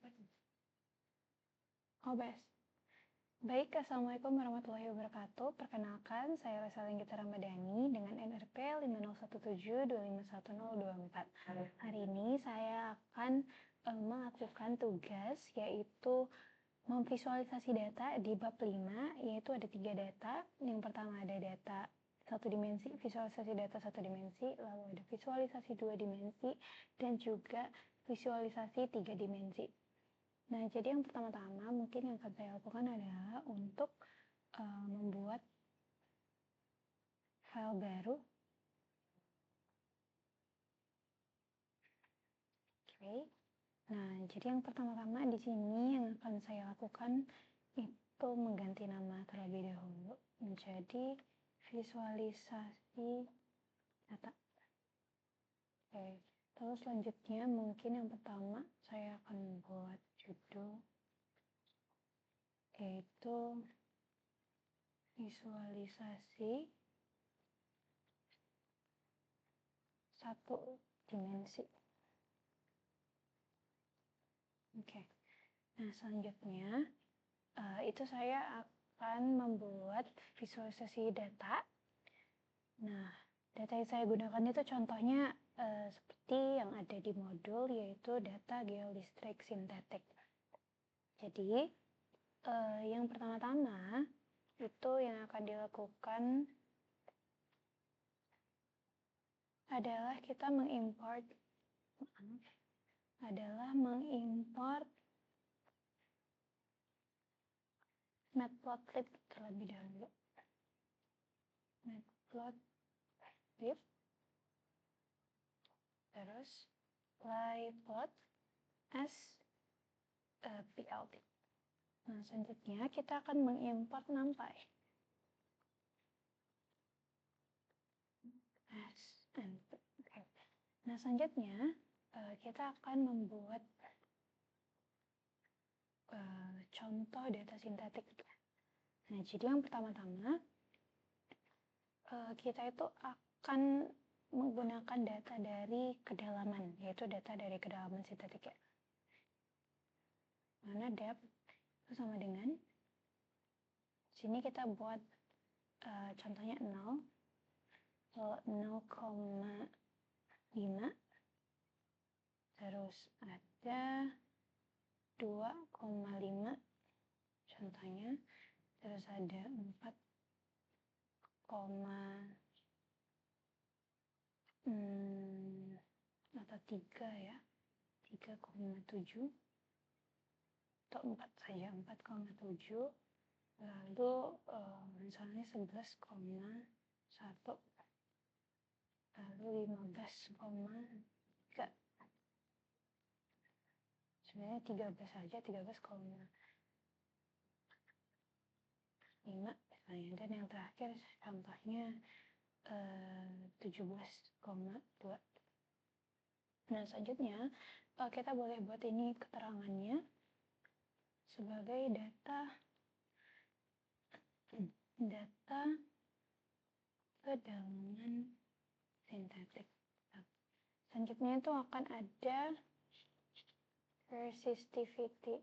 Oh, best. Baik, Assalamualaikum warahmatullahi wabarakatuh. Perkenalkan, saya Resa Lenggita Ramadhani dengan NRP 5017251024. Hari ini saya akan melakukan tugas yaitu memvisualisasi data di bab 5, yaitu ada 3 data. Yang pertama ada data 1 dimensi, visualisasi data 1 dimensi, lalu ada visualisasi 2 dimensi, dan juga visualisasi 3 dimensi. Nah, jadi yang pertama-tama mungkin yang akan saya lakukan adalah untuk membuat file baru. Oke. Nah, jadi yang pertama-tama di sini yang akan saya lakukan itu mengganti nama terlebih dahulu menjadi visualisasi data. Oke. Terus selanjutnya mungkin yang pertama saya akan membuat judul yaitu visualisasi 1 dimensi. Oke. Nah, selanjutnya itu saya akan membuat visualisasi data. Nah, data yang saya gunakan itu contohnya seperti yang ada di modul, yaitu data geolistrik sintetik. Jadi, yang pertama-tama itu yang akan dilakukan adalah kita mengimport matplotlib terlebih dahulu. Matplotlib, terus plyplot as plt. Nah, selanjutnya kita akan mengimport numpy as input. Okay. Nah, selanjutnya kita akan membuat contoh data sintetik. Nah, jadi yang pertama-tama kita itu akan menggunakan data dari kedalaman, yaitu data dari kedalaman sintetik ya. Mana depth itu sama dengan sini kita buat contohnya 0, 0,5, terus ada 2,5 contohnya, terus ada 4, atau 3 ya, 3,7 atau 4 saja, 4,7, lalu misalnya 11,1, lalu 15,3, sebenarnya 13 saja, 13,5 misalnya, dan yang terakhir contohnya 17,2. Nah, selanjutnya kita boleh buat ini keterangannya sebagai data kedalaman sintetik. Selanjutnya itu akan ada resistivity,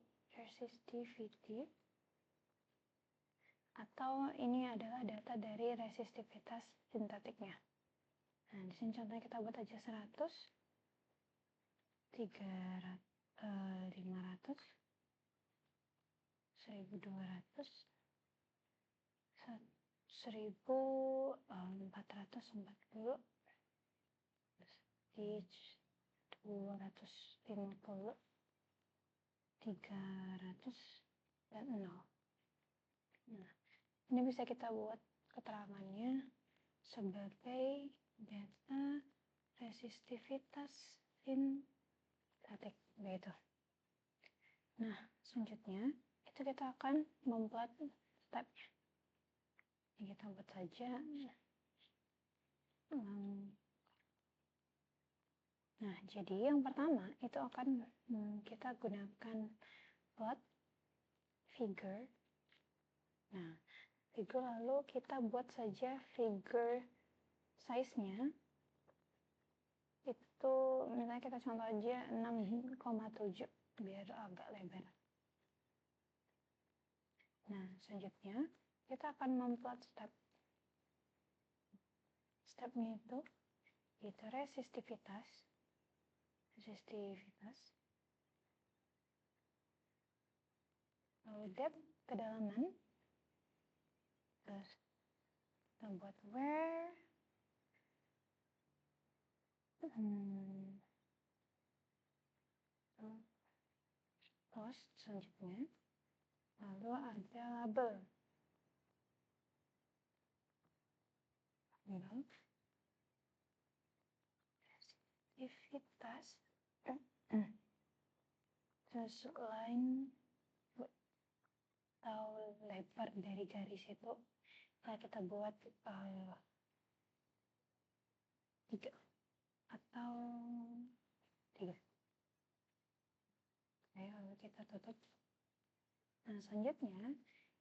atau ini adalah data dari resistivitas sintetiknya. Nah, di sini contohnya kita buat aja 100, 300, 500, 1200, 1440, 250, 300, dan 0. Nah, ini bisa kita buat keterangannya sebagai data resistivitas sintetik, begitu. Nah, selanjutnya itu kita akan membuat stepnya. Ini kita buat saja. Nah, jadi yang pertama itu akan kita gunakan plot figure. Nah, figure lalu kita buat saja figure size-nya. Itu misalnya kita contoh aja 6,7. biar agak lebar. Nah, selanjutnya kita akan memplot stepnya itu resistivitas, lalu depth, kedalaman, terus kita buat where, post selanjutnya, lalu ada label, resistivitas, terus line atau lebar dari garis itu kita buat 3 atau 3. Oke, lalu kita tutup. Nah, selanjutnya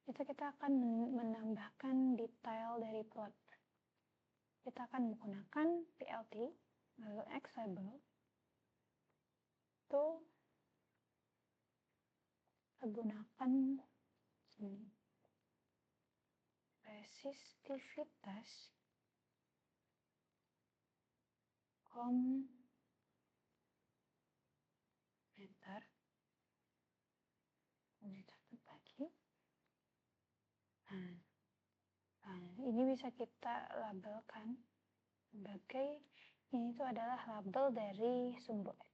itu kita akan menambahkan detail dari plot. Kita akan menggunakan PLT, lalu X label, itu gunakan resistivitas meter. Ini catat lagi. Nah, ini bisa kita labelkan sebagai, ini itu adalah label dari sumbu X.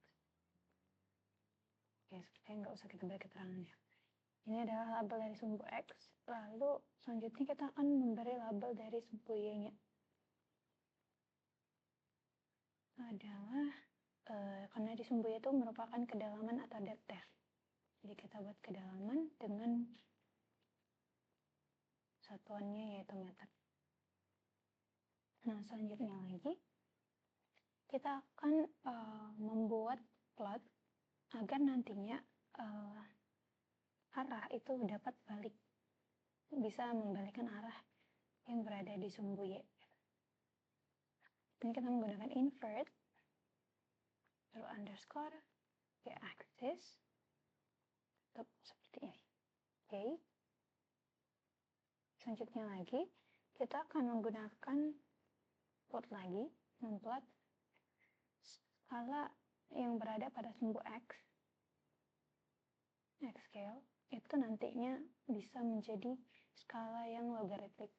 Oke, sepertinya nggak usah kita beri keterangannya. Ini adalah label dari sumbu X, lalu selanjutnya kita akan memberi label dari sumbu Y-nya. Adalah, karena di sumbu Y itu merupakan kedalaman atau depth ya. Jadi kita buat kedalaman dengan satuannya yaitu meter. Nah, selanjutnya lagi, kita akan membuat plot agar nantinya arah itu dapat balik. Bisa membalikkan arah yang berada di sumbu Y. Ini kita menggunakan invert, lalu underscore, y-axis, seperti ini. Oke. Selanjutnya lagi, kita akan menggunakan plot lagi, memplot skala yang berada pada sumbu X scale, itu nantinya bisa menjadi skala yang logaritmik.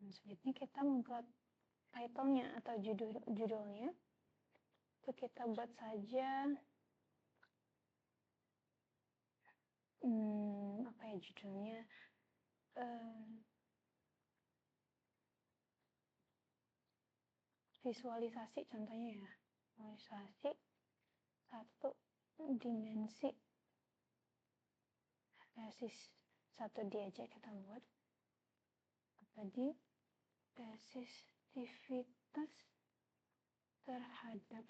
Selanjutnya kita membuat title-nya atau judulnya, itu kita buat saja apa ya judulnya, visualisasi contohnya ya, visualisasi 1 dimensi satu D aja kita buat. Tadi resistivitas terhadap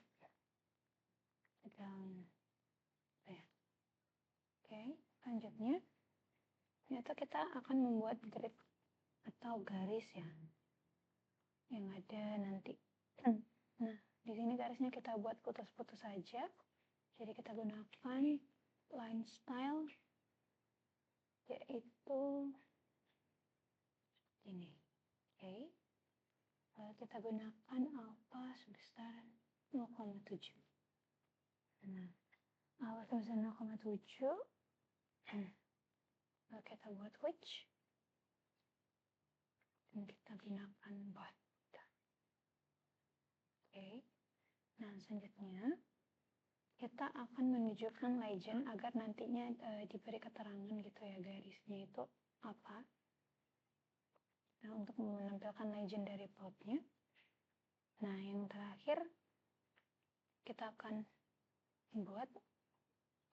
tegangan. Oke, selanjutnya ternyata kita akan membuat grid atau garis ya yang ada nanti. Nah, di sini garisnya kita buat putus-putus saja. Jadi kita gunakan line style, yaitu ini. Oke. Lalu kita gunakan alpha sebesar 0,7. Nah, alpha sebesar 0,7. Lalu kita buat which. Dan kita gunakan bot. Oke. Nah, selanjutnya kita akan menunjukkan legend agar nantinya diberi keterangan gitu ya garisnya itu apa. Nah, untuk menampilkan legend dari plotnya. Nah, yang terakhir kita akan buat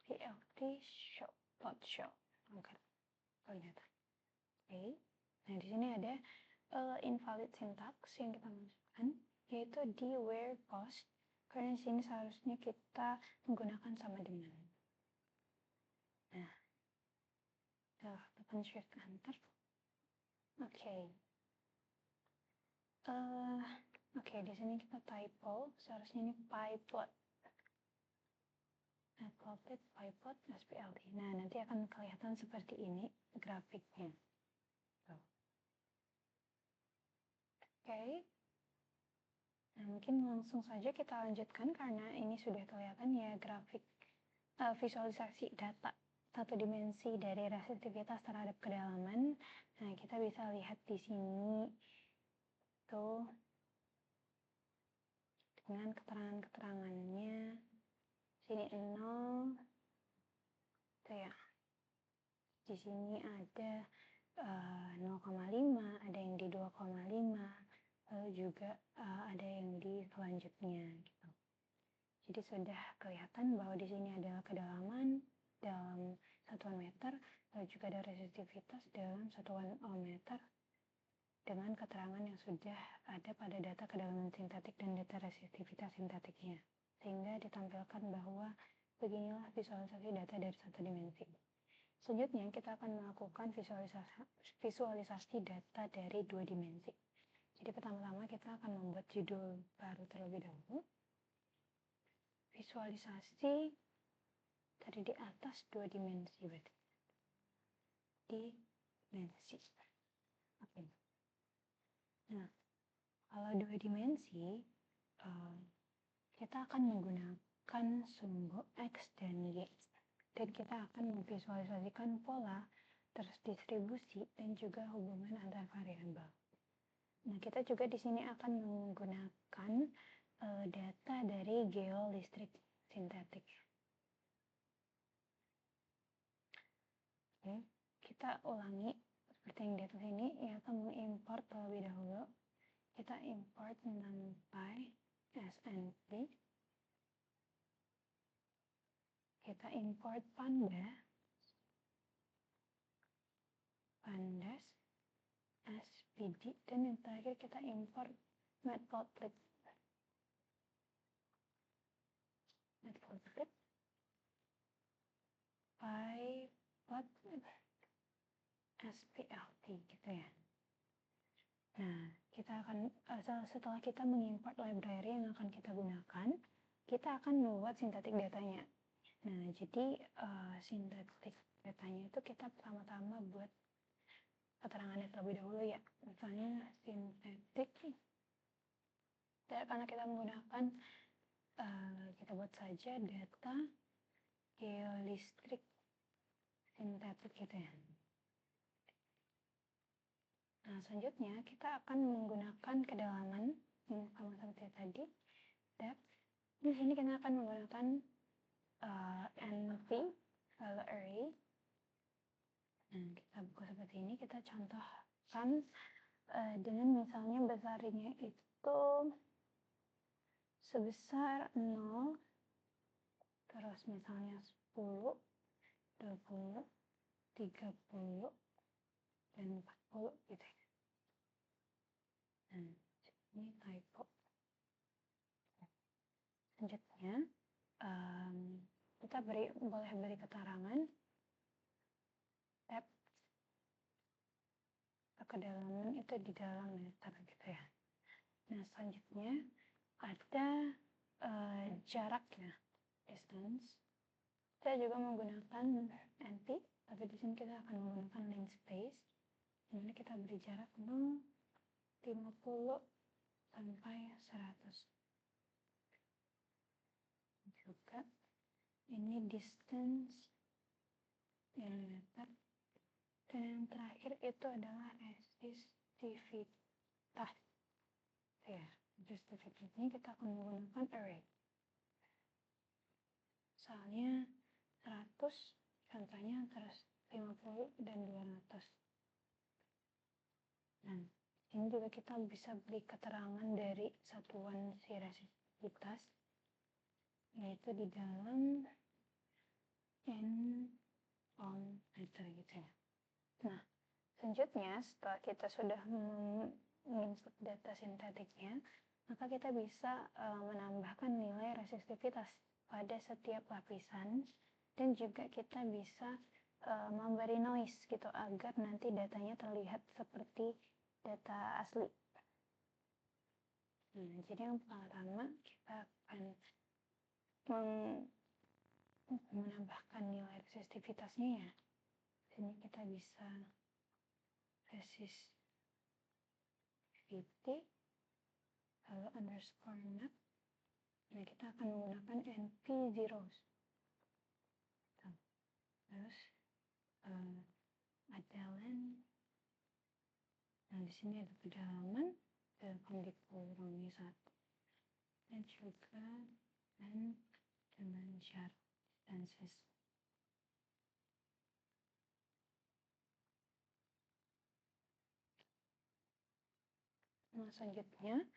PLT show, plot show agar kelihatan. Oke. Nah, di sini ada invalid syntax yang kita masukkan, yaitu di where post, karena di sini seharusnya kita menggunakan sama dengan. Nah, tekan shift enter. Oke. Oke, di sini kita typo, seharusnya ini pyplot. Matplotlib, pyplot, SPLT. Nah, nanti akan kelihatan seperti ini grafiknya. Tuh. Oke. Nah, mungkin langsung saja kita lanjutkan karena ini sudah kelihatan ya grafik visualisasi data satu dimensi dari resistivitas terhadap kedalaman. Nah, kita bisa lihat di sini tuh dengan keterangan-keterangannya. Sini 0 tuh ya. Di sini ada 0,5, ada yang di 2,5, lalu juga ada yang di selanjutnya gitu. Jadi sudah kelihatan bahwa di sini adalah kedalaman dalam satuan meter, lalu juga ada resistivitas dalam satuan meter dengan keterangan yang sudah ada pada data kedalaman sintetik dan data resistivitas sintetiknya. Sehingga ditampilkan bahwa beginilah visualisasi data dari satu dimensi. Selanjutnya kita akan melakukan visualisasi data dari dua dimensi. Jadi pertama-tama kita akan membuat judul baru terlebih dahulu. Visualisasi dari di atas dua dimensi berarti. Dimensi. Oke. Nah, kalau dua dimensi, kita akan menggunakan sumbu X dan Y. Dan kita akan memvisualisasikan pola, terus distribusi, dan juga hubungan antar variabel. Nah, kita juga di sini akan menggunakan data dari geolistrik sintetik. Oke, kita ulangi seperti yang di atas ini, yaitu mengimport terlebih dahulu. Kita import NumPy SNP. Kita import pandas SPD, dan yang terakhir kita import matplotlib pyplot SPLT gitu ya. Nah, kita akan setelah kita mengimport library yang akan kita gunakan, kita akan membuat sintetik datanya. Nah, jadi sintetik datanya itu kita pertama-tama buat keterangannya terlebih dahulu ya. Misalnya sintetik, karena kita menggunakan kita buat saja data geolistrik sintetik gitu ya. Nah, selanjutnya kita akan menggunakan kedalaman sama seperti tadi, depth. Di sini kita akan menggunakan NP lalu array. Nah, kita buka seperti ini, kita contohkan dengan misalnya besarnya itu sebesar 0, terus misalnya 10, 20, 30, dan 40 gitu ya. Nah, ini typo. Selanjutnya, kita boleh beri keterangan tab kedalaman itu di dalam meter gitu ya. Nah, selanjutnya ada jaraknya, distance. Saya juga menggunakan NP, tapi di sini kita akan menggunakan length space. Ini kita beri jarak 0, 50 sampai 100. Juga ini distance in meter. Dan yang terakhir itu adalah resistivitas. Ya, resistivitas ini kita akan menggunakan array. Misalnya 100, contohnya antara 50 dan 200. Nah, ini juga kita bisa beri keterangan dari satuan si resistivitas, yaitu di dalam n meter gitu ya. Nah, selanjutnya setelah kita sudah menginput data sintetiknya, maka kita bisa menambahkan nilai resistivitas pada setiap lapisan, dan juga kita bisa memberi noise gitu agar nanti datanya terlihat seperti data asli. Nah, jadi yang pertama kita akan menambahkan nilai resistivitasnya ya. Sini kita bisa resistivity lalu underscore map. Nah, kita akan menggunakan NP zeros. Terus ada len. Nah, di sini ada kedalaman dan akan dikurangi 1. Dan juga dan dengan jarak distances. Nah, selanjutnya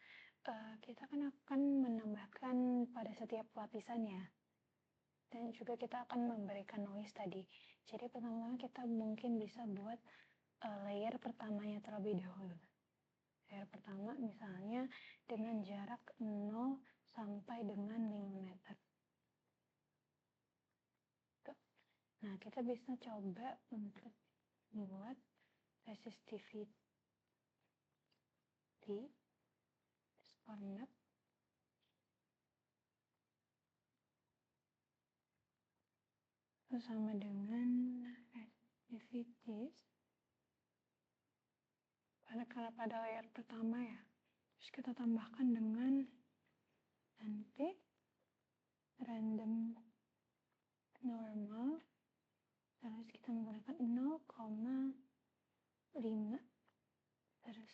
kita akan menambahkan pada setiap lapisan ya. Dan juga kita akan memberikan noise tadi. Jadi pertama-tama kita mungkin bisa buat layer pertamanya terlebih dahulu. Layer pertama misalnya dengan jarak 0 sampai dengan 5 meter. Nah, kita bisa coba untuk membuat resistivity map itu sama dengan resistivities karena pada layer pertama ya. Terus kita tambahkan dengan nanti random normal, terus kita menggunakan 0,5 terus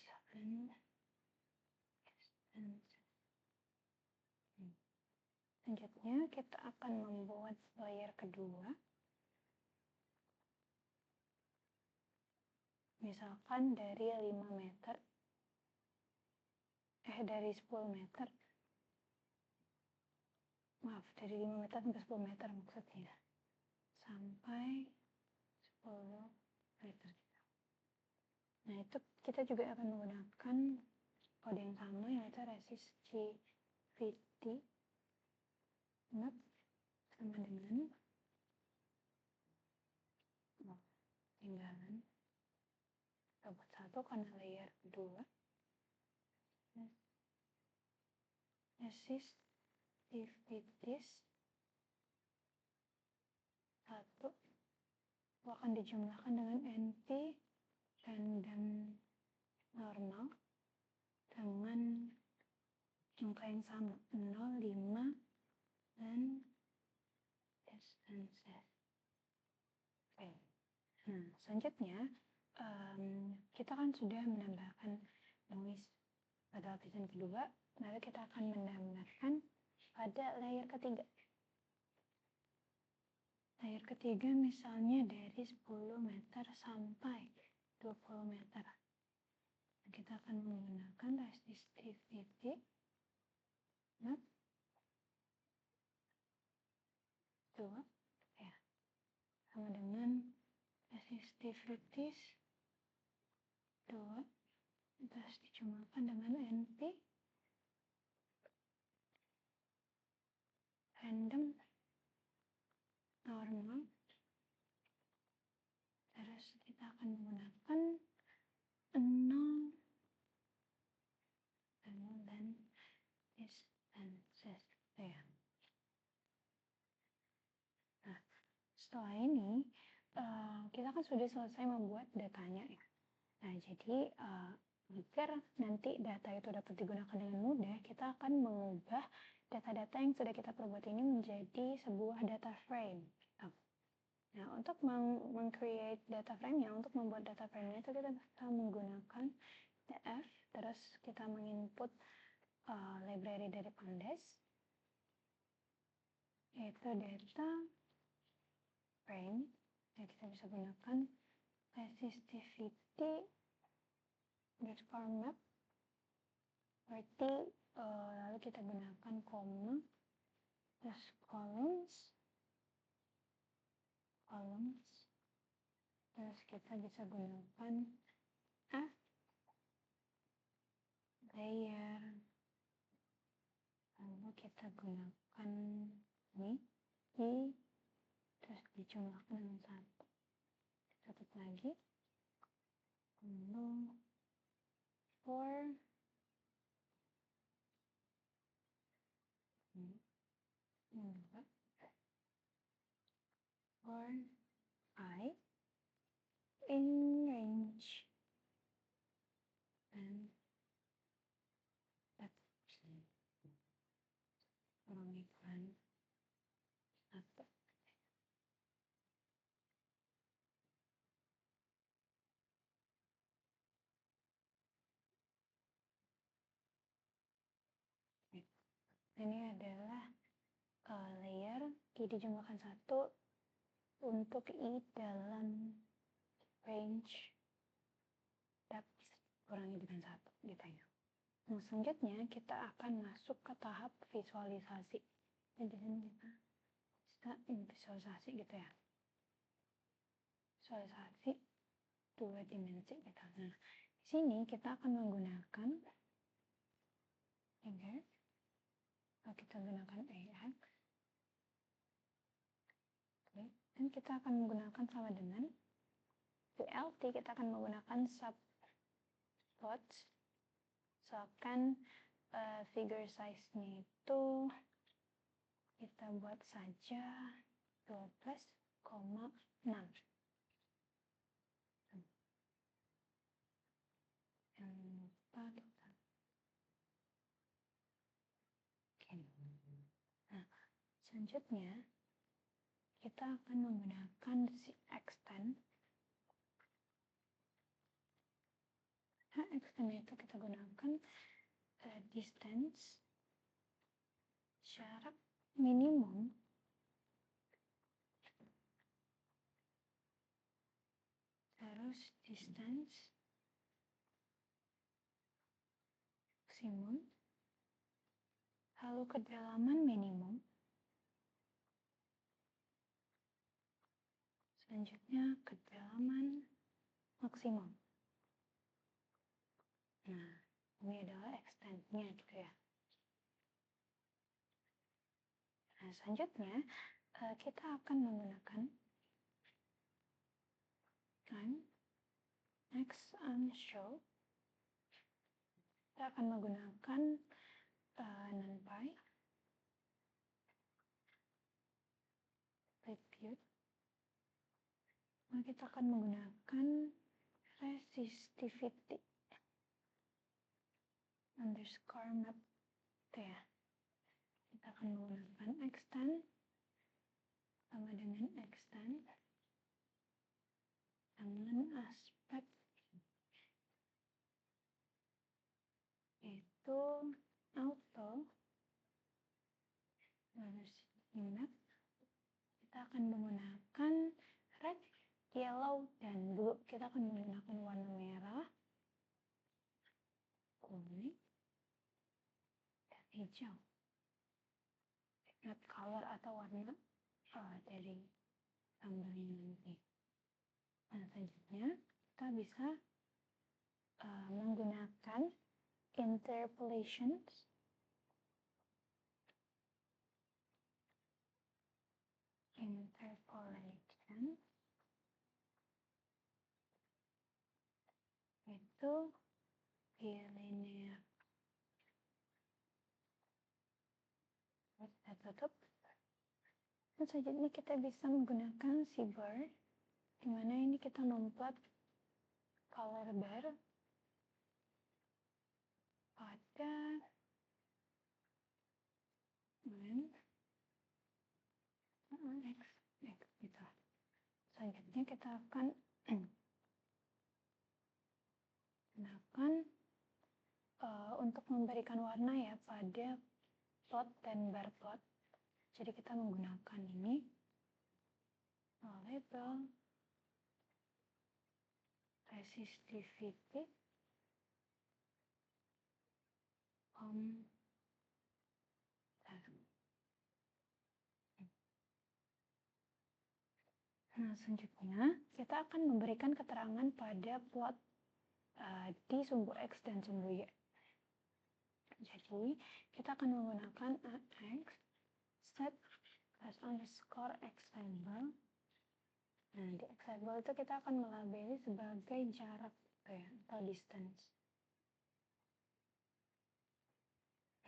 selanjutnya kita akan membuat layer kedua, misalkan dari 5 meter dari 10 meter, maaf, dari 5 meter sampai 10 meter maksudnya, sampai 10 meter. Nah, itu kita juga akan menggunakan kode yang sama, yaitu resistivity map sama dengan tinggalan dapat 1 karena layer kedua. Resistivity 1 akan dijumlahkan dengan NP random normal dengan angka yang sama 0, 5 dan distances. Oke. Nah, selanjutnya kita kan sudah menambahkan noise pada lapisan kedua, lalu kita akan menambahkan pada layer ketiga. Layer ketiga misalnya dari 10 meter sampai 20 meter. Kita akan menggunakan resistivity map 2 ya, sama dengan resistivity 2 terus dijumlahkan dengan NP random normal, terus kita akan menggunakan 0 dan distances ya. Nah, setelah ini kita kan sudah selesai membuat datanya ya. Nah, jadi agar nanti data itu dapat digunakan dengan mudah, kita akan mengubah data-data yang sudah kita perbuat ini menjadi sebuah data frame. Nah, untuk meng-create data frame-nya, untuk membuat data frame-nya itu kita bisa menggunakan df, terus kita menginput library dari Pandas, yaitu data frame. Ya, kita bisa gunakan resistivity underscore map, berarti lalu kita gunakan koma, terus columns, terus kita bisa gunakan layer, lalu kita gunakan ini I, terus dijumlahkan dengan 1. Tutup lagi, lalu for for I in range and rumikan atau ini adalah layer I dijumlahkan 1 untuk I dalam range depth kurangi dengan 1 gitu ya. Nah, selanjutnya kita akan masuk ke tahap visualisasi. Jadi kita bisa visualisasi gitu ya. Visualisasi 2 dimensi gitu. Nah, di sini kita akan menggunakan figure. Kita gunakan AX. Oke. Dan kita akan menggunakan sama dengan VLT, kita akan menggunakan subplots. Misalkan figure size-nya itu kita buat saja 12,6. Jangan lupa kita. Oke. Nah, selanjutnya kita akan menggunakan si extend. Nah, extend itu kita gunakan distance, jarak minimum terus distance maksimum, lalu kedalaman minimum, selanjutnya kedalaman maksimum. Nah, ini adalah extend-nya gitu ya. Nah, selanjutnya kita akan menggunakan next unshow. Kita akan menggunakan numpy, repeat. Nah, kita akan menggunakan resistivity underscore map gitu ya. Kita akan menggunakan extend sama dengan extend dengan aspek itu auto velocity map. Kita akan menggunakan red, yellow, dan blue. Kita akan menggunakan warna merah, kuning, dan hijau. Not color atau warna dari gambarnya nanti. Nah, selanjutnya kita bisa menggunakan interpolation itu linear. Kita tutup. Dan selanjutnya kita bisa menggunakan si bar, dimana ini kita membuat color bar pada X gitu. Selanjutnya kita akan gunakan untuk memberikan warna ya pada plot dan bar plot. Jadi kita menggunakan ini label resistivity Nah, selanjutnya kita akan memberikan keterangan pada plot di sumbu X dan sumbu Y. Jadi, kita akan menggunakan AX set as underscore X label. Nah, di X label itu kita akan melabeli sebagai jarak ya, atau distance.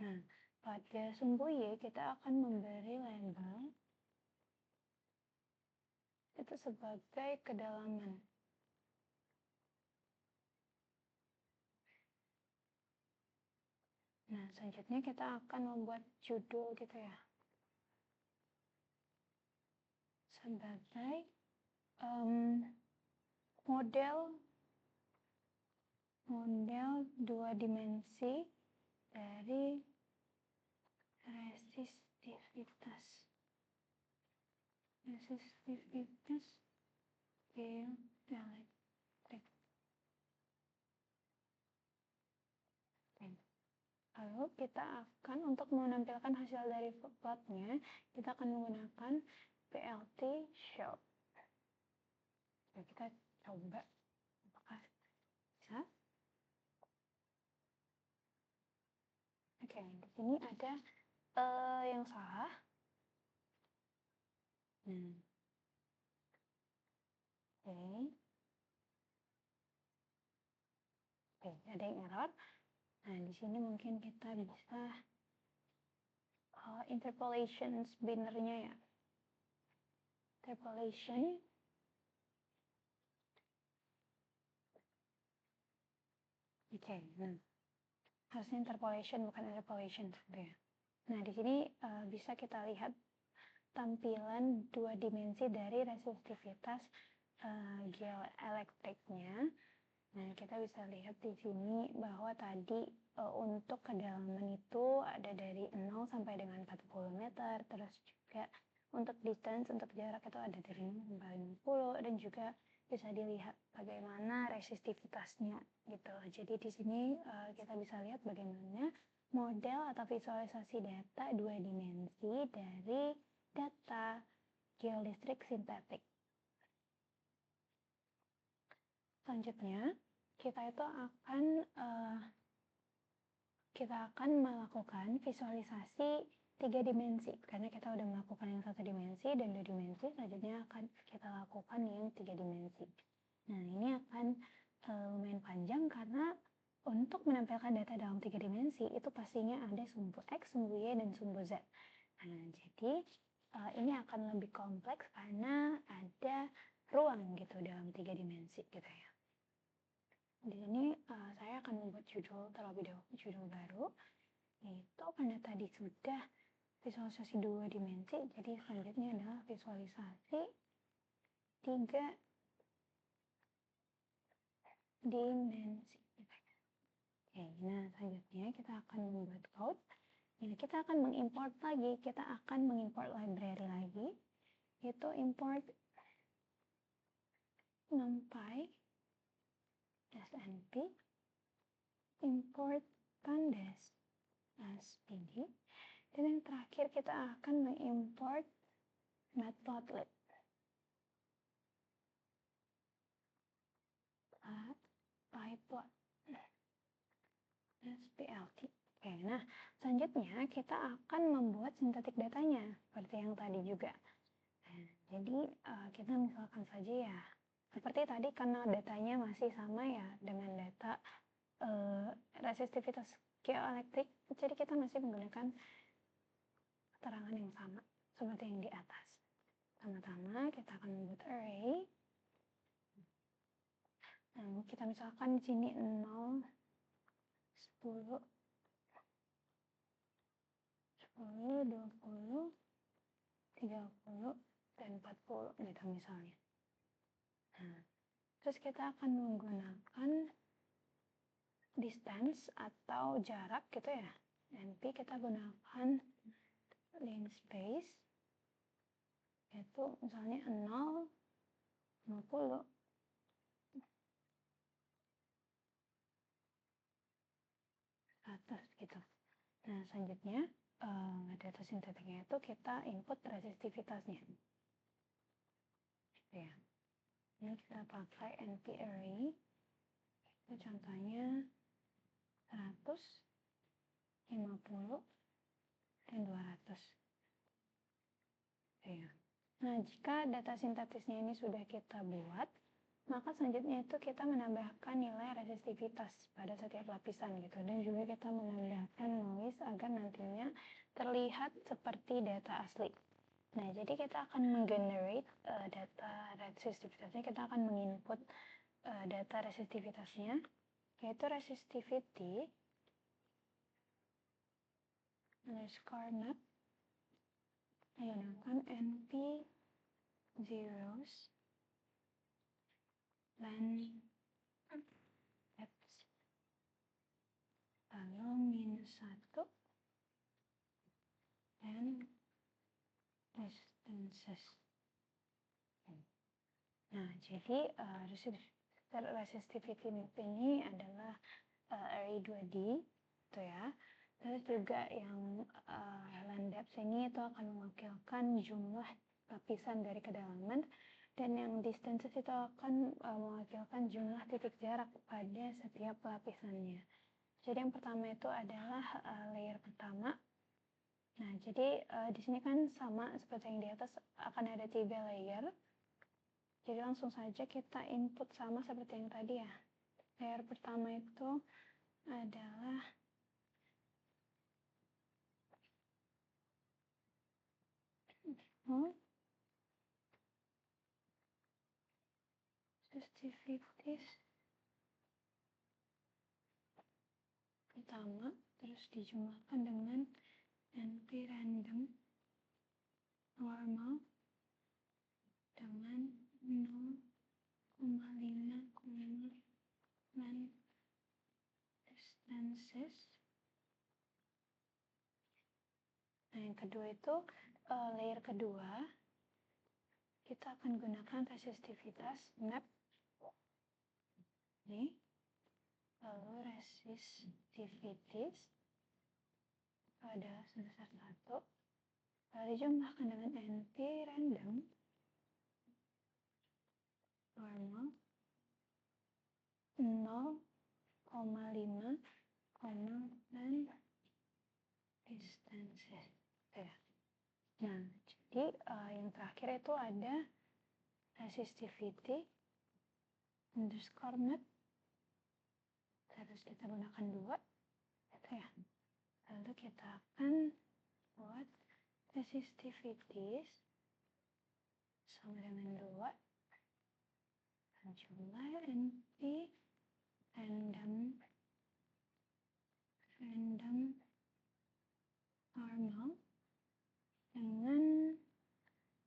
Nah, pada sumbu Y kita akan memberi label itu sebagai kedalaman. Nah, selanjutnya kita akan membuat judul gitu ya. Sebagai model 2 dimensi dari resistivitas field elektrik. Lalu kita akan, untuk menampilkan hasil dari plotnya, kita akan menggunakan PLT show. Nah, kita coba apakah bisa. Oke, di sini ada yang salah. Oke, ada yang error. Nah, di sini mungkin kita bisa interpolation binnernya ya. Interpolation. Oke, nah. Harusnya interpolation bukan interpolation gitu ya. Nah, di sini bisa kita lihat tampilan 2 dimensi dari resistivitas geoelektriknya. Nah, kita bisa lihat di sini bahwa tadi untuk kedalaman itu ada dari 0 sampai dengan 40 meter, terus juga untuk distance, untuk jarak itu ada dari 0 sampai 50, dan juga bisa dilihat bagaimana resistivitasnya gitu. Jadi di sini kita bisa lihat bagaimana model atau visualisasi data 2 dimensi dari data geolistrik sintetik. Selanjutnya, kita akan melakukan visualisasi 3 dimensi. Karena kita udah melakukan yang 1 dimensi dan 2 dimensi, selanjutnya akan kita lakukan yang 3 dimensi. Nah, ini akan lumayan panjang karena untuk menampilkan data dalam 3 dimensi itu pastinya ada sumbu X, sumbu Y, dan sumbu Z. Nah, jadi ini akan lebih kompleks karena ada ruang gitu dalam 3 dimensi gitu ya. Di sini saya akan membuat judul terlebih dahulu, judul baru, yaitu karena tadi sudah visualisasi 2 dimensi, jadi selanjutnya adalah visualisasi 3 dimensi. Oke, nah selanjutnya kita akan membuat code. Nah, kita akan mengimport lagi, kita akan mengimport library lagi, yaitu import numpy snp, import pandas spd, dan yang terakhir kita akan mengimport matplotlib. pyplot splt. Oke, nah selanjutnya kita akan membuat sintetik datanya seperti yang tadi juga. Nah, jadi kita misalkan saja ya, seperti tadi karena datanya masih sama ya dengan data resistivitas geoelektrik, jadi kita masih menggunakan keterangan yang sama seperti yang di atas. Pertama-tama kita akan membuat array. Nah, kita misalkan di sini 0, 10, 20, 30, dan 40 gitu misalnya. Nah, terus kita akan menggunakan distance atau jarak gitu ya. NP kita gunakan linspace, yaitu misalnya 0, 50, atas gitu. Nah, selanjutnya data sintetiknya itu kita input resistivitasnya. Ya. Ini kita pakai NP array. Itu contohnya 100, 50, dan 200. Ya. Nah, jika data sintetisnya ini sudah kita buat, maka selanjutnya itu kita menambahkan nilai resistivitas pada setiap lapisan gitu, dan juga kita menambahkan noise agar agar nantinya terlihat seperti data asli. Nah, jadi kita akan menggenerate data resistivitasnya, kita akan menginput data resistivitasnya, yaitu resistivity underscore map menggunakan np zeros dan depth lalu -1 dan distances. Nah, jadi resistivity map ini adalah array 2D gitu ya. Terus juga yang land depth ini itu akan mewakilkan jumlah lapisan dari kedalaman, dan yang distances itu akan mewakilkan jumlah titik jarak pada setiap lapisannya. Jadi yang pertama itu adalah layer pertama. Nah, jadi di sini kan sama seperti yang di atas, akan ada 3 layer. Jadi langsung saja kita input sama seperti yang tadi ya. Layer pertama itu adalah sensitivities pertama, terus dijumlahkan dengan np random normal dengan 0,5,9 distances. Nah, yang kedua itu layer kedua, kita akan gunakan resistivitas map ini, lalu resistivities adalah sebesar 1, lalu dijumlahkan dengan np random normal 0,5,9 distances ya. Nah, jadi yang terakhir itu ada resistivity underscore map, harus kita gunakan 2 itu ya. Lalu kita akan buat resistivities sama dengan 2 jumlah np random normal dengan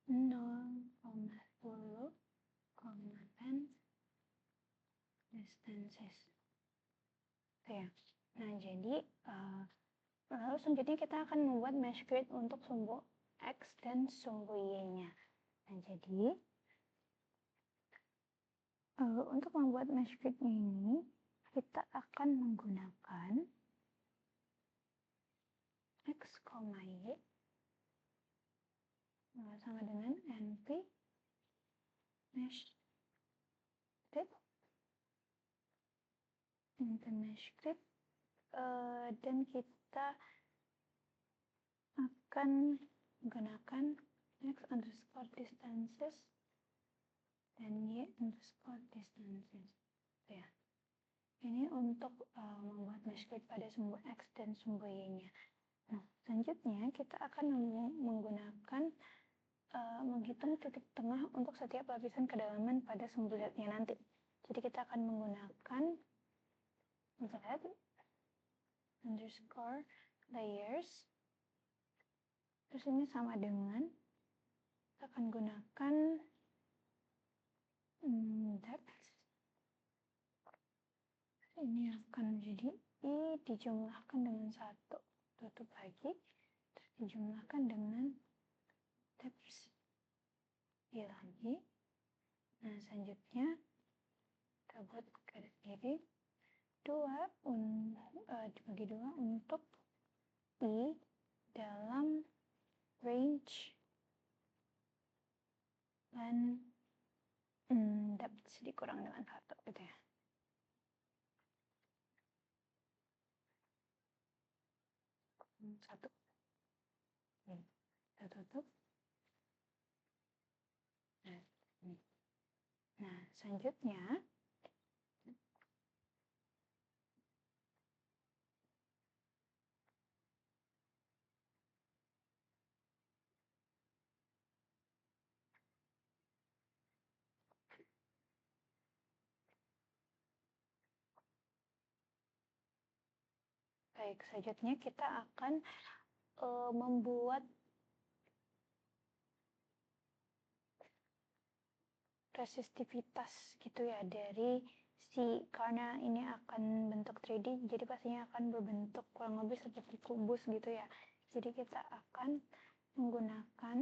0,10,10 distances. Oke ya. Nah, jadi lalu selanjutnya kita akan membuat mesh grid untuk sumbu X dan sumbu Y-nya. Nah, jadi untuk membuat mesh grid ini kita akan menggunakan X, Y sama dengan np mesh grid dan kita akan menggunakan X underscore distances dan Y underscore distances ya. Ini untuk membuat mesh grid pada sumbu X dan sumbu Y-nya. Nah, selanjutnya kita akan menggunakan menghitung titik tengah untuk setiap lapisan kedalaman pada sumbu Z-nya nanti. Jadi kita akan menggunakan Z underscore layers, terus ini sama dengan kita akan gunakan depth, ini akan menjadi I dijumlahkan dengan 1, tutup lagi, terus dijumlahkan dengan depth I lagi. Nah, selanjutnya kita buat garis kiri 2 dibagi 2 untuk I dalam range dan depth dikurang dengan 1 gitu ya. Satu, kita tutup. Nah, selanjutnya Baik, selanjutnya kita akan membuat resistivitas gitu ya dari karena ini akan bentuk 3D, jadi pastinya akan berbentuk kurang lebih seperti kubus gitu ya. Jadi kita akan menggunakan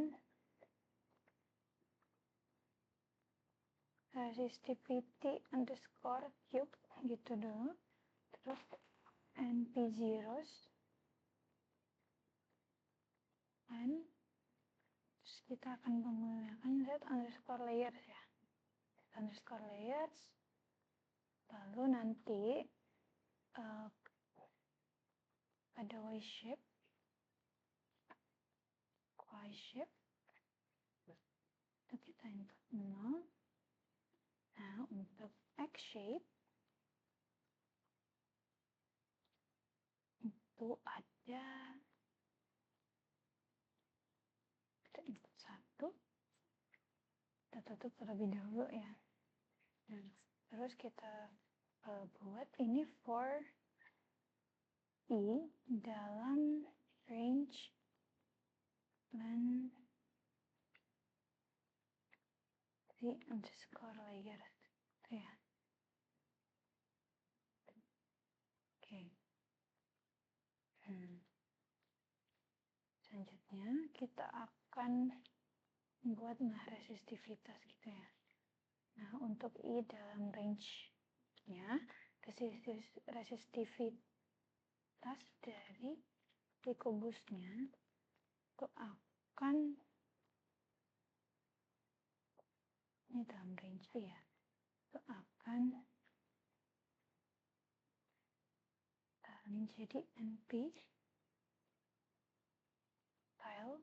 resistivity underscore cube gitu dulu, terus np zeros, and terus kita akan menggunakan z underscore layers ya, z underscore layers, lalu nanti ada y shape itu kita input 0. Nah, untuk x shape itu ada, kita input 1, kita tutup terlebih dahulu ya. Nah, terus kita buat ini for i dalam range length z underscore layers itu ya. Oke. Selanjutnya kita akan membuat resistivitas gitu ya. Nah, untuk i dalam range-nya, resistivitas dari kubusnya itu akan, ini dalam range ya, itu akan menjadi np tile,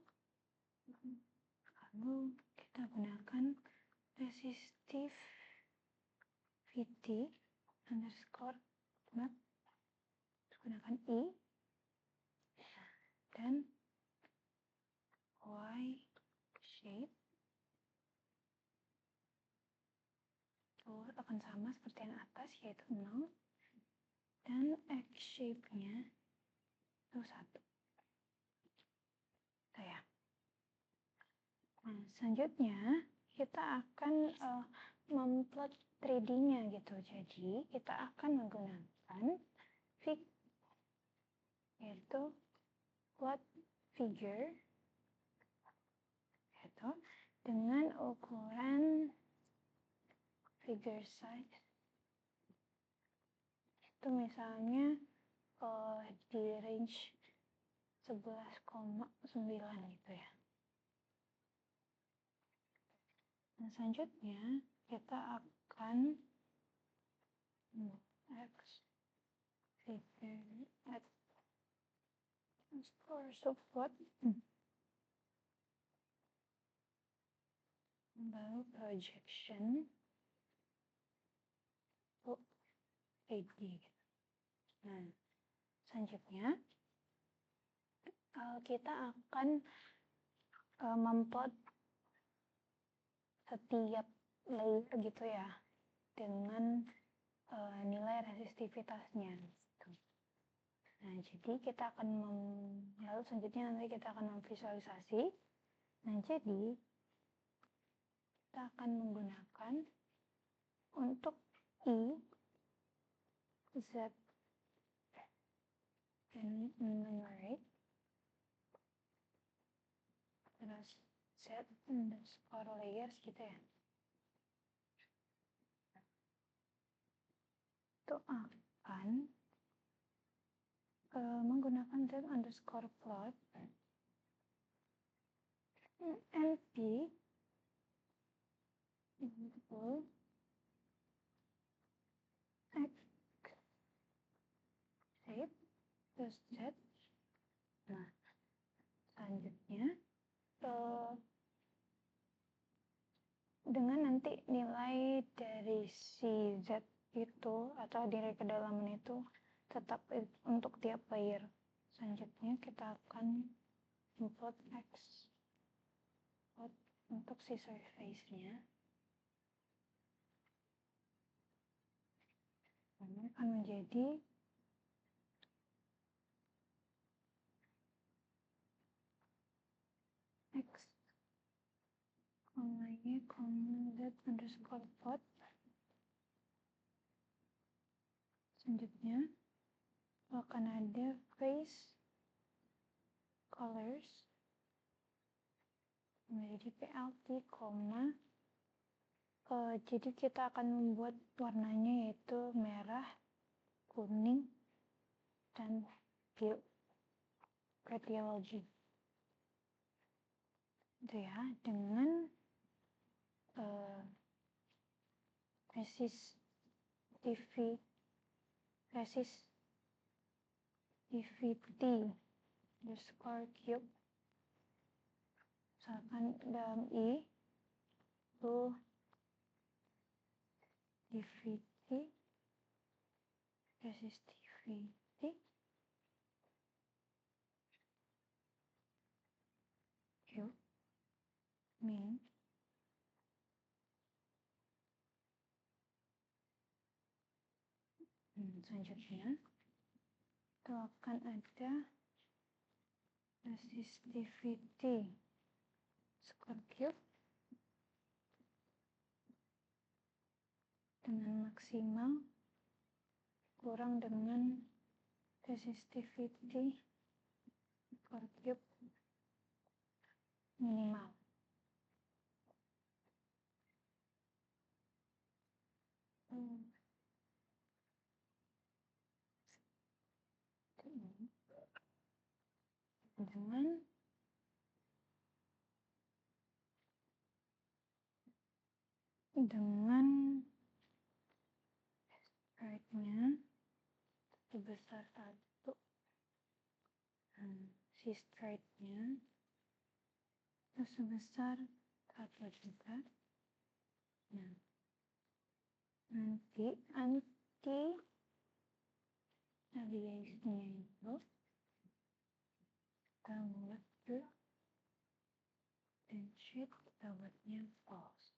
lalu kita gunakan resistivity underscore map, gunakan i dan y shape itu akan sama seperti yang atas, yaitu 0, dan x shape-nya itu 1. Ya. Nah, selanjutnya kita akan memplot 3D-nya gitu. Jadi kita akan menggunakan fig, yaitu plot figure gitu, dengan ukuran figure size itu misalnya di range 11,9 gitu ya. Nah, selanjutnya kita akan x figure at support lalu projection 8D. Nah, selanjutnya kita akan memplot setiap layer gitu ya dengan nilai resistivitasnya gitu. Nah, jadi kita akan lalu selanjutnya nanti kita akan memvisualisasi. Nah, jadi kita akan menggunakan untuk i, z, dan enumerate, terus z underscore layers gitu ya. Itu akan menggunakan z underscore plot np equal x shape plus z. Nah, selanjutnya dengan nanti nilai dari si z itu atau nilai kedalaman itu tetap untuk tiap layer. Selanjutnya kita akan import x untuk si surface-nya. Ini akan menjadi Y, Z underscore plot. Selanjutnya akan ada face colors menjadi PLT, jadi kita akan membuat warnanya yaitu merah, kuning, dan biru, red, yellow, green. Itu ya, dengan resistivity underscore cube, misalkan dalam I itu resistivity cube min selanjutnya itu akan ada resistivity square cube dengan maksimal kurang dengan resistivity square cube minimal. Dengan stride-nya sebesar 1, si stride-nya itu sebesar 1 juga. Nah, nanti anti aliasnya itu kita buat true dan sheet kita buatnya false.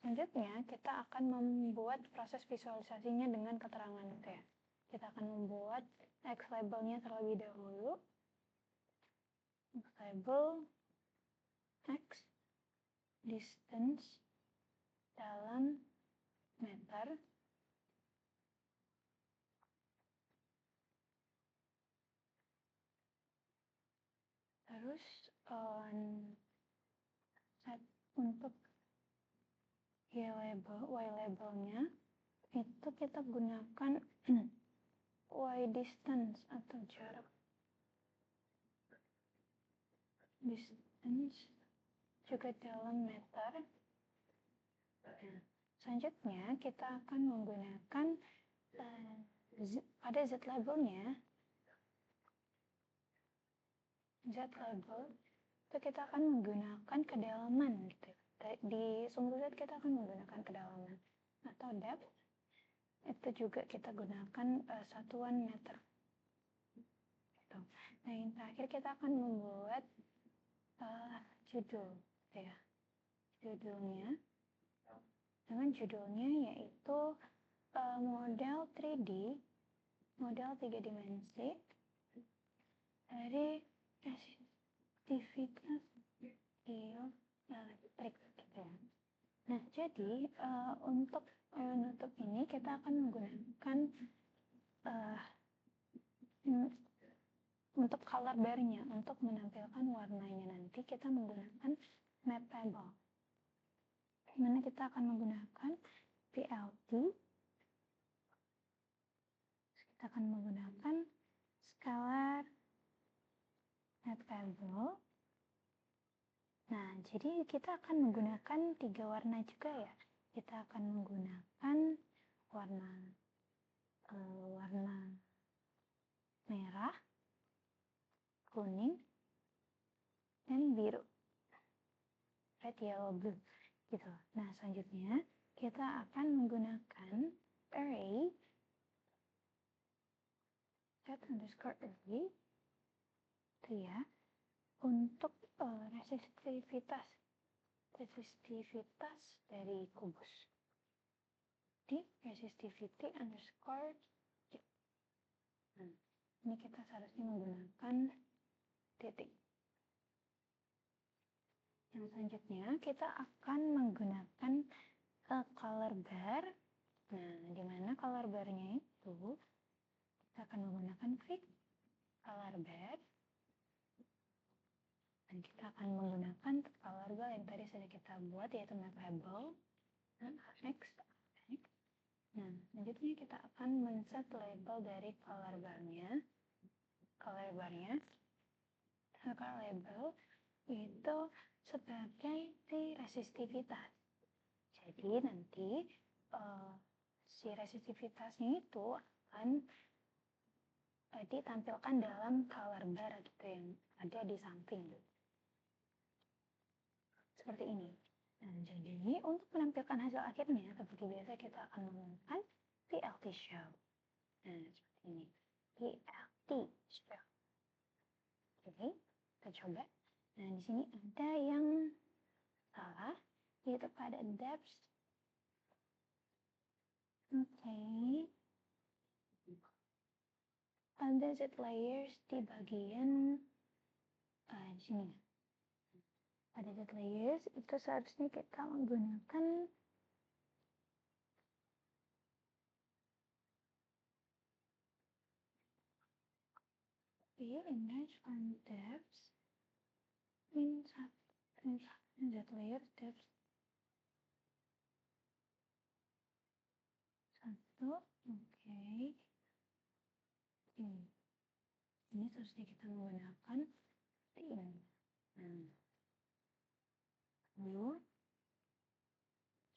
Selanjutnya kita akan membuat proses visualisasinya dengan keterangan itu ya. Kita akan membuat X labelnya terlebih dahulu. X label X distance dalam meter. Terus untuk Y labelnya itu kita gunakan Y distance atau jarak distance juga dalam meter. Nah, selanjutnya kita akan menggunakan pada Z labelnya, Z label itu kita akan menggunakan kedalaman gitu. Di sumber Z kita akan menggunakan kedalaman atau depth, itu juga kita gunakan satuan meter gitu. Nah, yang terakhir kita akan membuat judul ya. Judulnya yaitu model 3D, model 3 dimensi dari resistivity elektrik gitu. Nah, jadi untuk menutup ini kita akan menggunakan untuk color bar-nya, untuk menampilkan warnanya nanti kita menggunakan map table, dimana kita akan menggunakan PLT, kita akan menggunakan scalar map table. Nah, jadi kita akan menggunakan 3 warna juga ya. Kita akan menggunakan warna merah, kuning, dan biru, red, yellow, blue gitu. Nah, selanjutnya kita akan menggunakan array set underscore array itu ya untuk resisitivitas dari kubus di resistivity underscore Nah, ini kita seharusnya menggunakan titik. Yang selanjutnya kita akan menggunakan color bar. Nah, di mana color barnya itu kita akan menggunakan fix color bar. Dan kita akan menggunakan color bar yang tadi sudah kita buat, yaitu mapable. X. Nah, selanjutnya kita akan men-set label dari color barnya. Color barnya, color label itu sebagai resistivitas. Jadi nanti si resistivitasnya itu akan ditampilkan dalam color bar gitu yang ada di samping. Seperti ini. Nah, jadi untuk menampilkan hasil akhirnya, seperti biasa kita akan menggunakan PLT show. Nah, seperti ini. PLT show. Oke, kita coba. Nah, di sini ada yang salah, yaitu pada depth. Oke. Pada Z layers di bagian di sini. Pada Z layers itu seharusnya kita menggunakan image on depth min Z layer depth 1. Oke. Ini seharusnya kita menggunakan ini. Nah, lalu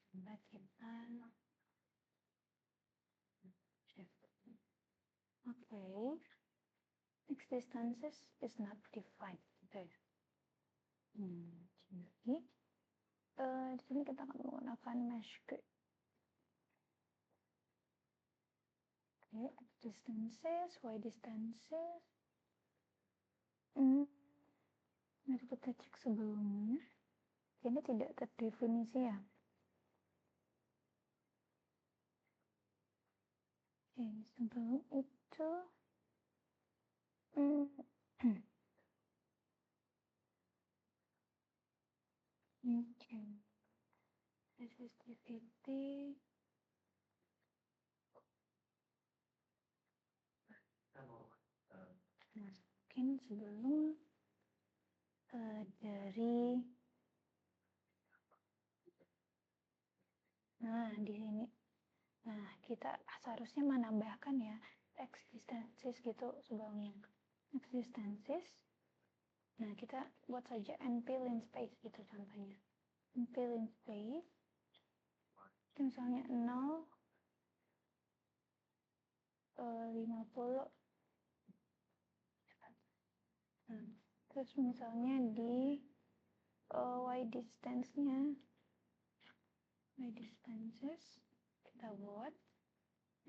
coba kita shift. Oke. X distances is not defined. Jadi di sini kita akan menggunakan mesh grid. Oke, X distances, Y distances. Mari kita cek sebelumnya. Ini tidak terdefinisi ya. Oke, sebelum itu resistivity. Nah, mungkin sebelum dari di sini. Nah, kita seharusnya menambahkan ya existences gitu sebelumnya. Existences. Nah, kita buat saja np lin space gitu contohnya. Np lin space itu misalnya 0 50. Nah, terus misalnya di y distance-nya, y distances kita buat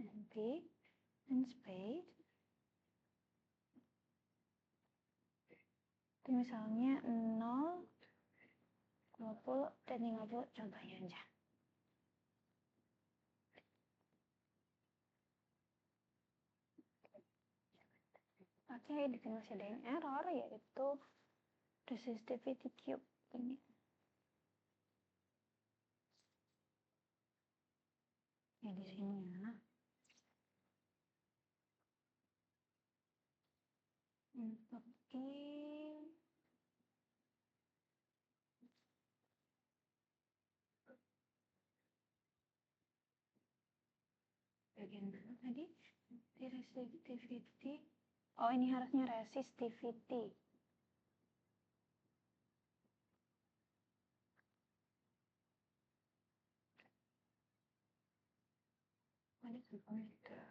np lin space itu misalnya 0, 20 dan 50 contohnya aja. Oke, di sini masih ada yang error, yaitu resistivity cube ini. Ya di sini ya. Untuk bagian mana tadi? Di resistivity. Oh, ini harusnya resistivity. Ada komputer.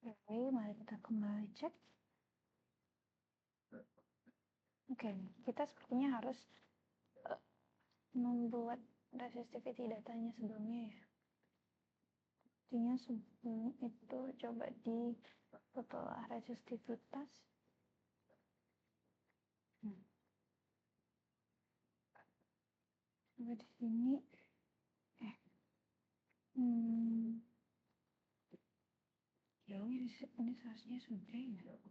Oke, mari kita kembali cek. Oke, kita sepertinya harus membuat resistivity datanya sebelumnya ya. Artinya sebelum itu coba di setelah resistivitas. Coba di sini. Ya ini seharusnya sudah ya.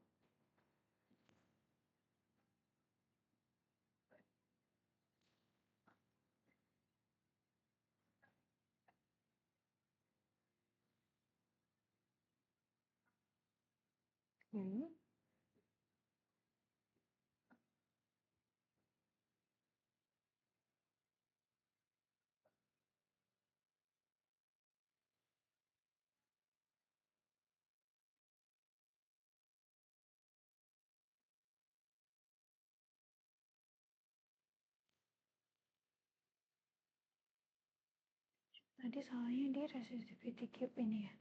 Tadi salahnya di resistivity cube ini ya.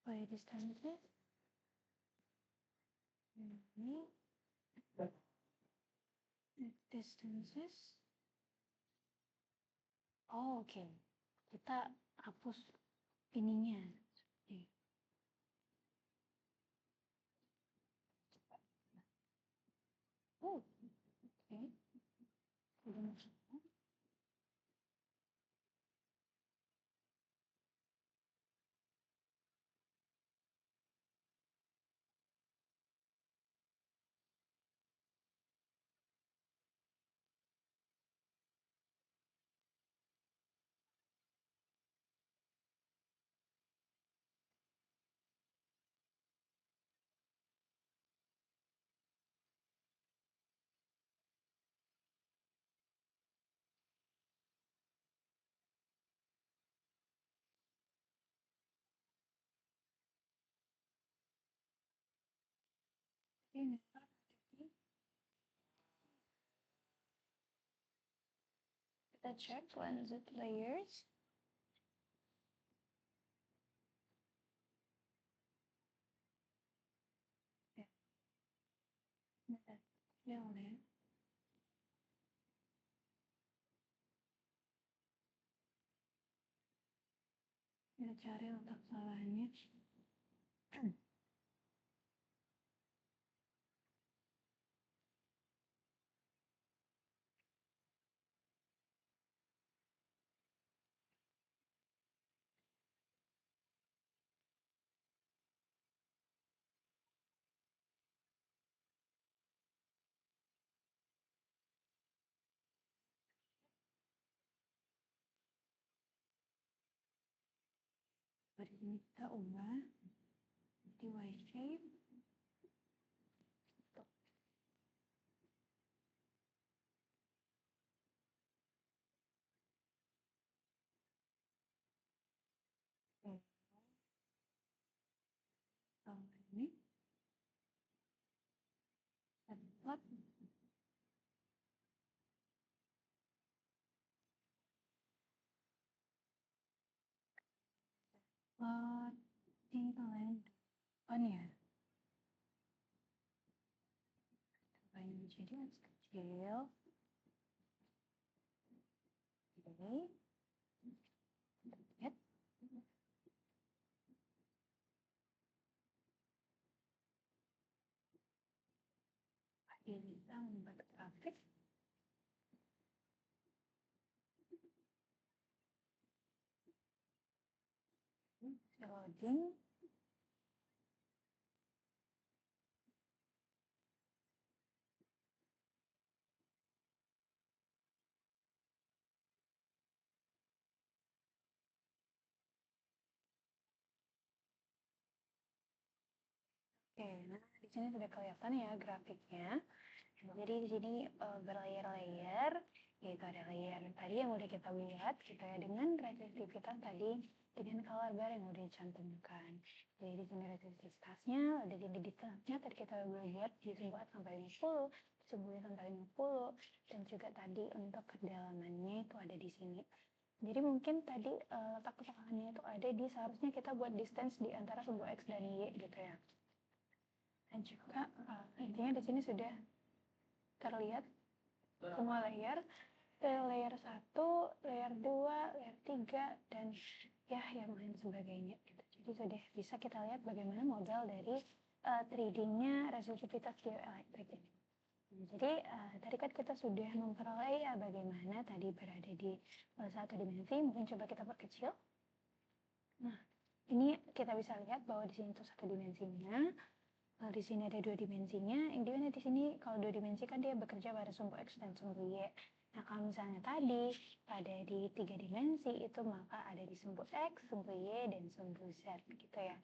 By distances. Ini distances. Oh, oke. Kita hapus ininya. Oh, oke. Udah masuk. kita cek lanjut layers. Ya, ya. Kita cari untuk salahnya. Di sini kita ubah di Y shape. Ini tempat tinggalan on ya. Cobain jadi kecil. Oke. Lihat. Ini bisa membuat grafik. Loading. Oke, nah di sini sudah kelihatan ya grafiknya. Jadi di sini berlayer-layer, yaitu ada layer tadi yang udah kita buat gitu ya, dengan resistitivitas tadi dengan color bar yang udah dicantumkan. Jadi di sini resistitivitasnya, ada di detailnya tadi kita udah buat di 4 sampai 50, 10 sampai 50, dan juga tadi untuk kedalamannya itu ada di sini. Jadi mungkin tadi letak kesalahannya itu ada di seharusnya kita buat distance di antara sebuah X dan Y gitu ya. Dan juga intinya di sini sudah terlihat semua layer, layer 1, layer 2, layer 3, dan ya yang lain sebagainya gitu. Jadi sudah bisa kita lihat bagaimana model dari 3D-nya resolusivitas geoelektrik ini. Jadi tadi kan kita sudah memperoleh ya bagaimana tadi berada di satu dimensi, mungkin coba kita perkecil. Nah, ini kita bisa lihat bahwa di sini itu satu dimensinya. Di sini ada 2 dimensinya, yang dimana di sini kalau 2 dimensi kan dia bekerja pada sumbu X dan sumbu Y. Nah kalau misalnya tadi ada di 3 dimensi itu maka ada di sumbu X, sumbu Y, dan sumbu Z gitu ya.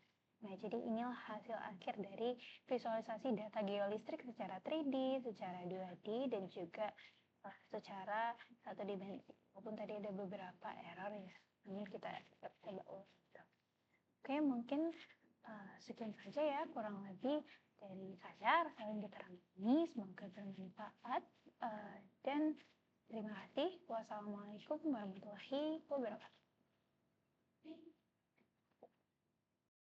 Nah jadi inilah hasil akhir dari visualisasi data geolistrik secara 3D, secara 2D, dan juga secara satu dimensi. Walaupun tadi ada beberapa error ya, namun kita coba ulang. Oke, mungkin sekian saja ya kurang lebih dari saya, Rasain keterangan ini. Semoga bermanfaat dan terima kasih. Wassalamualaikum warahmatullahi wabarakatuh.